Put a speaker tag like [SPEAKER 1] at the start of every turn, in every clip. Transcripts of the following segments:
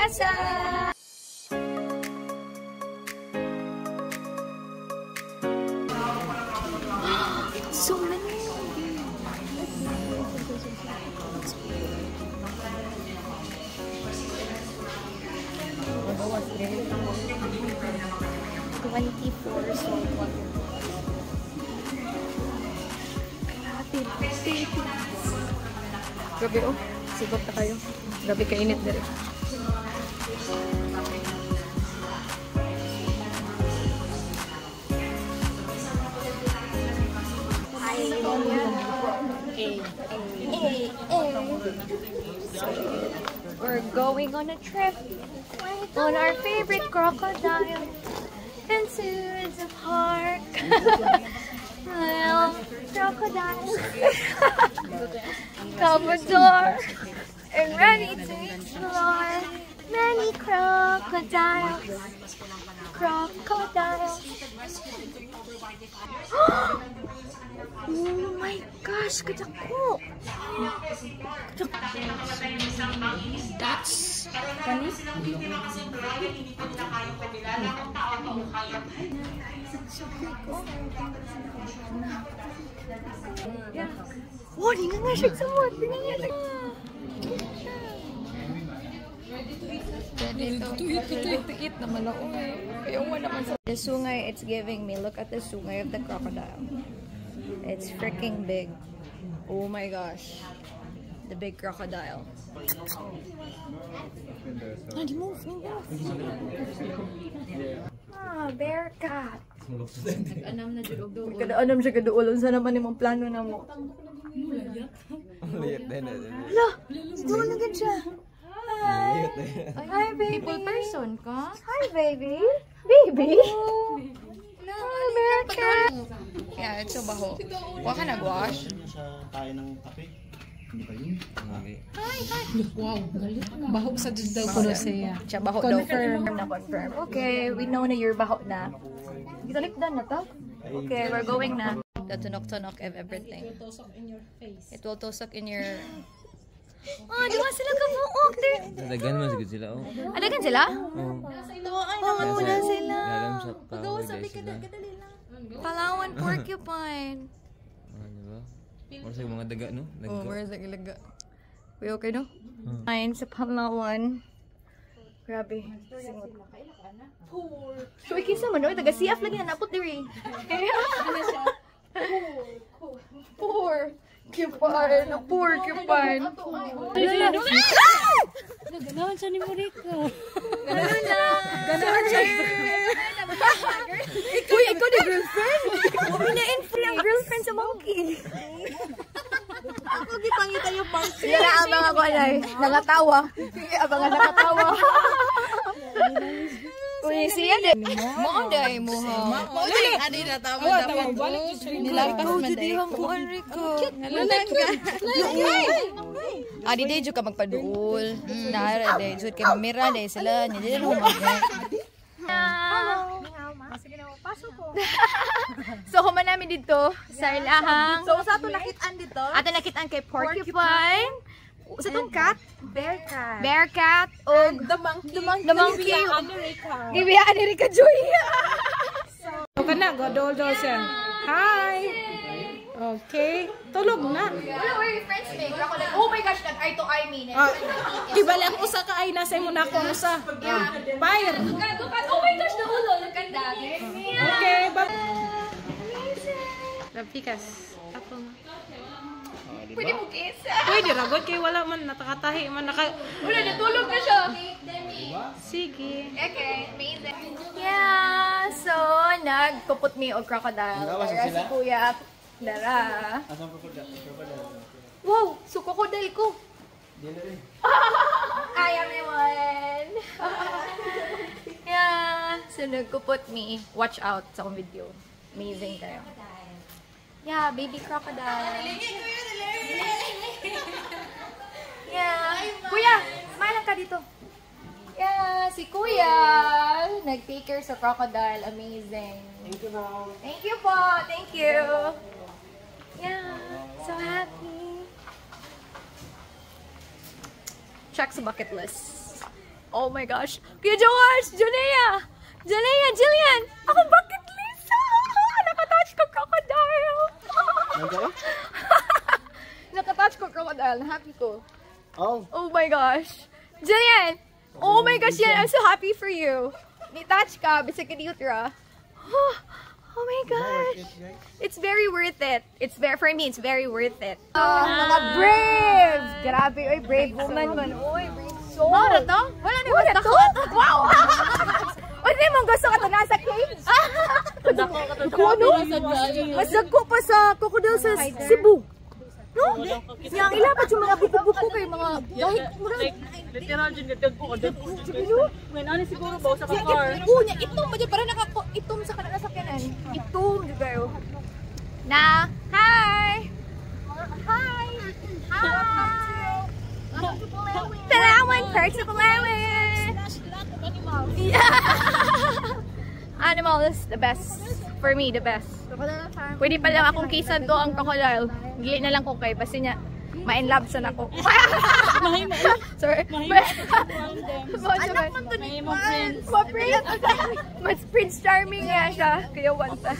[SPEAKER 1] Casa! So many. Was very 24 so grabe oh, sigot na kayo. Grabe kainit dere. We're going on a trip on our favorite crocodile into the park. Well, crocodile, Commodore, and ready to explore many crocodiles. Oh my gosh, kadako! That's funny. Yeah. Oh, di nga siya samot. Di nga siya. The sungay, it's giving me. Look at the sungay of the crocodile. It's freaking big. Oh my gosh. The big crocodile. Move. Ah, bear cat. Nag-anam na siya doon. Nag-anam siya doon. Saan naman yung plano na mo? Hala! Doon agad siya. Hi! Hi, baby! People person ka? Hi, baby! Baby? No, bear cat! Yeah, it's so baho. Huwag ka nag-wash?
[SPEAKER 2] Tayo ng kape. Hindi pa yun?
[SPEAKER 1] Hi!
[SPEAKER 3] Wow, galit. Baho sa dyan daw ko siya.
[SPEAKER 1] Siya baho daw. Confirm. Okay, we know na you're baho na. Gitalikdan na to? Okay, we're going na. The tunok-tunok of everything.
[SPEAKER 3] It will tosak in your face.
[SPEAKER 1] It will tosak in your... Oh, di ba sila kabuok?
[SPEAKER 4] Nadagan mo siguro sila, oh.
[SPEAKER 1] Adagan sila?
[SPEAKER 4] Oo.
[SPEAKER 1] Oo, muna sila.
[SPEAKER 4] Lalam sa kahoy dahil sila.
[SPEAKER 1] Palawan porcupine.
[SPEAKER 4] Diba? Or sa mga daga, no?
[SPEAKER 1] Oh, where's the ilaga? We okay, no? Ayun sa Palawan. Grabe. So, ikisa mo, no? Taga-CF lagi na napot diri. Poor. Cupine. Porcupine.
[SPEAKER 3] Naganawan siya ni Morika.
[SPEAKER 1] Gano'n na. Gano'n siya. Uy, ikaw na girlfriend? Pina-info ng girlfriend sa monkey.
[SPEAKER 3] Ako gipangita yung party.
[SPEAKER 1] Yan na abang ako, alay. Nakatawa. Abang nga nakatawa. Uy, siya din. Maunday mo ha.
[SPEAKER 3] Maunday. Adi na tama na po.
[SPEAKER 1] Nilagpas man dahil. Ko, Enrico.
[SPEAKER 3] Nalang ka.
[SPEAKER 1] Adi day, ka magpaduol. Nara day, jud kay mamira day sila. Hindi na humagay. So, human namin dito sa ilahang.
[SPEAKER 3] So, sa ito nakitaan dito?
[SPEAKER 1] Ato nakitaan kay porcupine. Sa itong cat?
[SPEAKER 3] Bear cat.
[SPEAKER 1] Bear cat. O
[SPEAKER 3] The monkey.
[SPEAKER 1] The monkey.
[SPEAKER 3] America.
[SPEAKER 1] Gibiyaan ni Rika Joy.
[SPEAKER 3] So, kana, godol-dol siya. Hi! Okay. Tulog na.
[SPEAKER 1] Wala, we're friends, Meg. Oh my gosh, nag-eye to eye me.
[SPEAKER 3] Iba lang usa ka ay nasa mo na akong usa. Fire.
[SPEAKER 1] Oh my gosh, naulo. Nagkanda.
[SPEAKER 3] Okay, bye. Rapikas. Ako nga.
[SPEAKER 1] Pwede mo kiss.
[SPEAKER 3] Pwede, ragod kay wala man natakatahi man naka...
[SPEAKER 1] Wala, natulog na siya.
[SPEAKER 3] Sige.
[SPEAKER 1] Okay, amazing. Yeah, so, nagpuput me og crocodile. Dara si Kuya. Dara.
[SPEAKER 2] Asang crocodile?
[SPEAKER 1] Wow, so crocodile ko. I am one. Yeah, so nagpuput me. Watch out sa akong video. Amazing kayo. Yeah, baby crocodile. Yeah. Kuya, smile ka dito. Yeah, si Kuya. Nag-picture sa crocodile. Amazing.
[SPEAKER 2] Thank you po.
[SPEAKER 1] Thank you po. Thank you. Yeah, so happy. Check sa bucket list. Oh my gosh. Kuya Joash! Jalea! Jillian! Ako bucket list! Nakatouch ko crocodile! Nakatouch ko crocodile. Happy ko. Oh my gosh. Jillian! Oh my gosh, yan! I'm so happy for you. Ni-touch ka, bisag ka nitra. Oh my gosh. It's very worth it. For me, it's very worth it. Mga brave! Grabe, oy, brave woman man. Oy, brave soul. Wala to? Wala na to? Wow! O, di mo gusto ka to nasa cage? Ano? Masagko pa sa crocodile sa Cebu. No? Yang ilapat yung mga buko-buko kay mga kahit murag.
[SPEAKER 3] Literal dyan gadag ko. Ngayon, ano siguro ba sa car?
[SPEAKER 1] Punya, itom mo dyan. Para itom sa kanasakyanan. Itom dyan kayo. Na, hi! Hi! Palawan! Perks sa Palawan! Animal is the best. For me, the best. Pwede pa lang akong kisan to ang crocodile. Gili na lang ko kay basta niya. Ma-in-love siya na ko. Sorry. Anak man to ni Prince. Mas Prince Charming nga siya. Kaya wanta.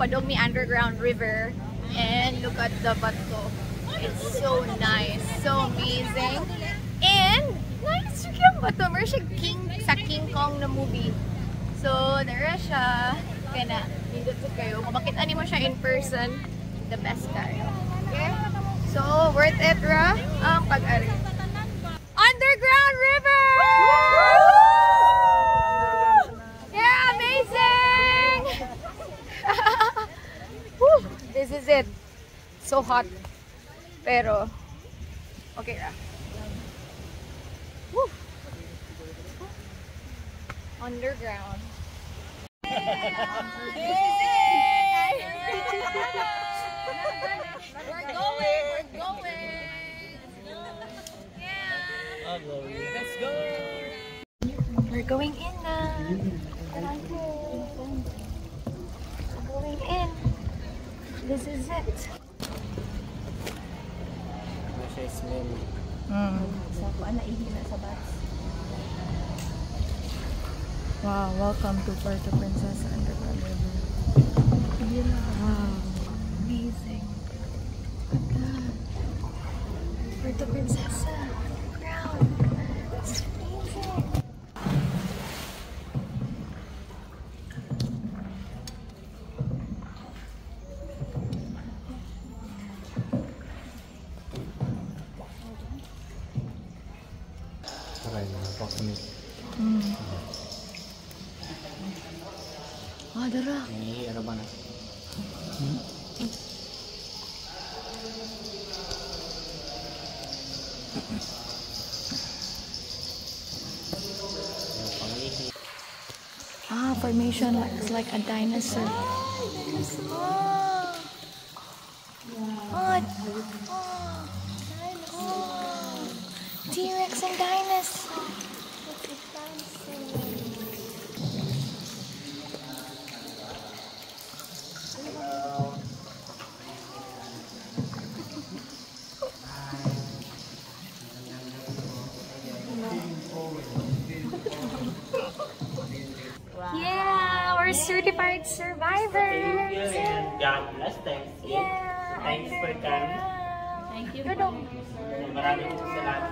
[SPEAKER 1] Padong mi underground river and look at the bato. It's so nice, so amazing, and nice yung bato. Meron siya sa King Kong na movie. So there siya. Kaya na, nindot kayo. Kung makita mo siya in person, the best tayo. Okay? So worth it ra ang pag-ari. Underground river! Yeah, amazing! This is it. So hot. Pero, okay ra. Woo. Underground. This is it! We're going! Yeah!
[SPEAKER 2] Let's go!
[SPEAKER 1] We're going in na. We're going in. This is it. Wow, welcome to Puerto Princesa Underground River. Wow, amazing. Puerto Princesa Underground. It's amazing. Ah, dara.
[SPEAKER 2] Ano ba na?
[SPEAKER 1] Ah, formation looks like a dinosaur. T-Rex and dinosaur. Yeah, we're certified survivors.
[SPEAKER 2] God bless, thanks.
[SPEAKER 1] Yeah.
[SPEAKER 2] Thanks for coming.
[SPEAKER 3] Thank you.
[SPEAKER 2] Maraming salamat.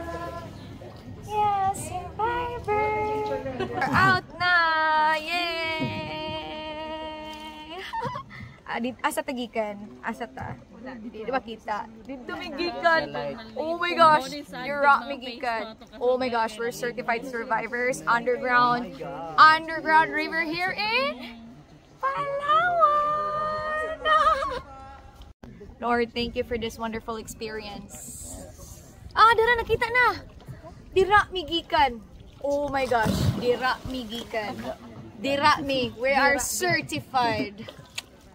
[SPEAKER 1] Yeah, survivor. We're out na. Yay! Asa tagikan? Asa ta? Di ba kita? Dito may gikan. Oh my gosh, you're rock may gikan. Oh my gosh, we're certified survivors. Underground river here in Palawan. Lord, thank you for this wonderful experience. Ah, dira nakita na. Dira mi gikan. Oh my gosh, dira mi gikan. Dira mi. We are certified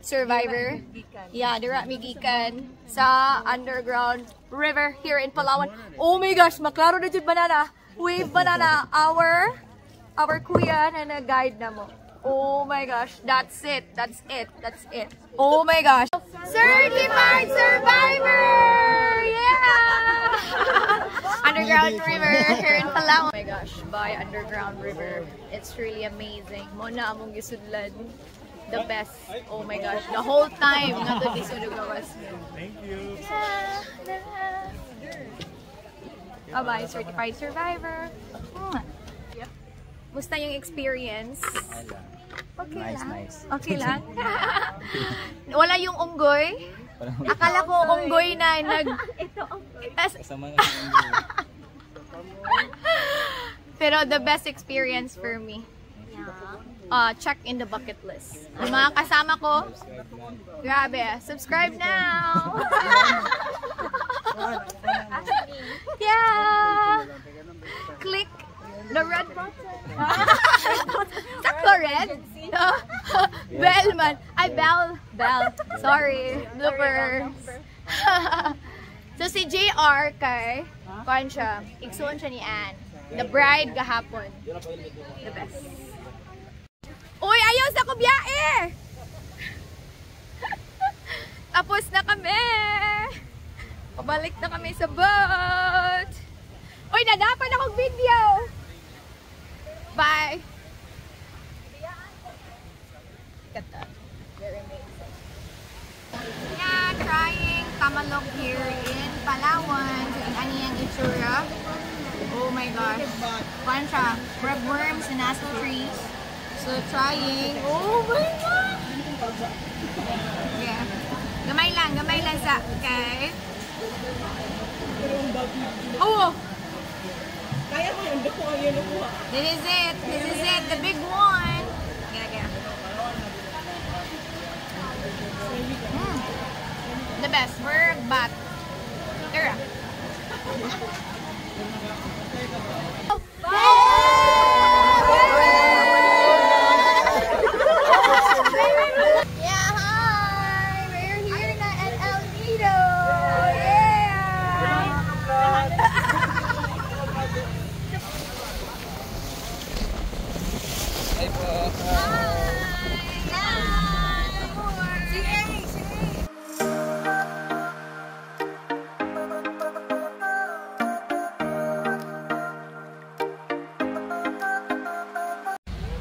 [SPEAKER 1] survivor. Yeah, dira mi gikan sa underground river here in Palawan. Oh my gosh, maklaro na jud banana. Wave banana, our kuya na nag-guide na mo. Oh my gosh, that's it. Oh my gosh. Certified survivor! Yeah! Underground river here in Palawan. Oh my gosh, by underground river. It's really amazing. Mo na among gisudlan. The best. Oh my gosh, the whole time nga to disudog gawas. Thank you. Yeah. Bye-bye, certified survivor. Yep. Musta yung experience? Okay
[SPEAKER 2] Nice,
[SPEAKER 1] lang.
[SPEAKER 2] nice.
[SPEAKER 1] Okay lang. Wala yung unggoy. Akala ko unggoy na
[SPEAKER 2] Kasama
[SPEAKER 1] Pero the best experience for me. Check in the bucket list. Yung mga kasama ko, grabe. Subscribe now! Yeah! Click the red button. Sakto red? Bell man. Ay, bell. Sorry. Bloopers. So si JR kay, kuhan siya, igsuon siya ni Anne. The bride gahapon. The best. Uy, ayaw sa kubiyae! Tapos na kami! Pabalik na kami sa boat! Uy, nadapan akong video! Bye! Very amazing. Yeah, trying tamalog here in Palawan. So, ano yung itsura? Oh my gosh. Kuhan siya. Crab worms and nasa trees. So, trying. Oh my God! Yeah. Gamay lang sa, okay? Oh!
[SPEAKER 3] Kaya mo yun, dako ang yun nakuha.
[SPEAKER 1] This is it, the big one. Yeah. The best, we're back. Tara. Yeah, hi! We're here na at El Nido! Yeah!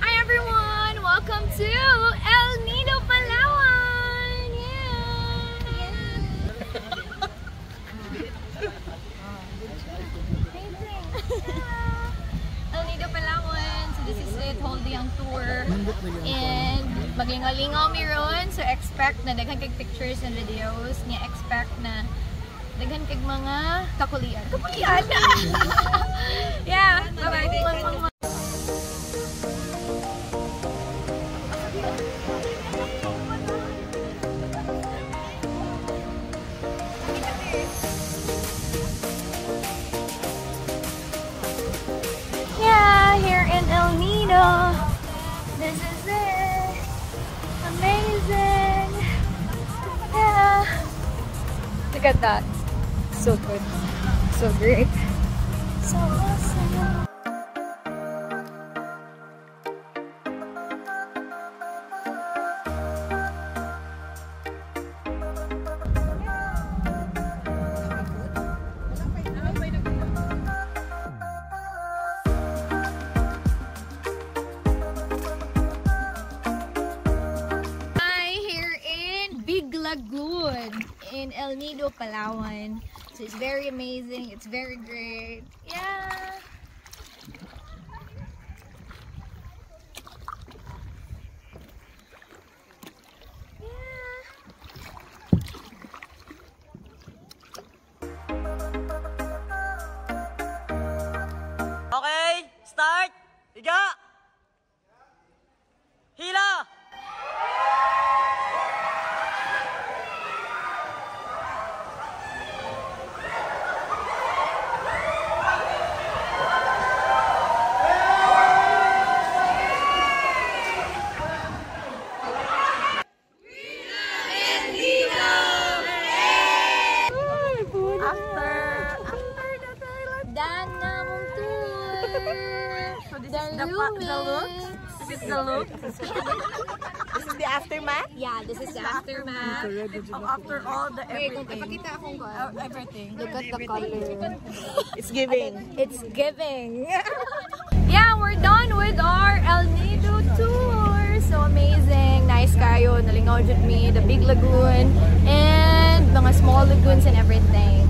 [SPEAKER 1] Hi everyone! Welcome to El Nido, Palawan! El Nido, Palawan. So this is it, holding ang tour. And maglingaw-lingaw mi ron. So expect na daghan kag pictures and videos. Nga expect na daghan kag mga kakulian. Kakulian! Yeah! Bye-bye! Yeah, here in El Nido. This is it. Amazing. Yeah. Look at that. So good. So great. So awesome. Lagoon in El Nido, Palawan. So it's very amazing. It's very great. Yeah.
[SPEAKER 5] Okay, start. Higa. Hila.
[SPEAKER 1] So this is the look. This is the look.
[SPEAKER 2] This is the aftermath?
[SPEAKER 1] Yeah, this is the aftermath.
[SPEAKER 2] After all the everything.
[SPEAKER 1] Pakita akong
[SPEAKER 2] Everything.
[SPEAKER 1] Look at the color.
[SPEAKER 2] It's giving.
[SPEAKER 1] It's giving. Yeah, we're done with our El Nido tour. So amazing. Nice kayo. Nalingaw jud mi. The big lagoon. And mga small lagoons and everything.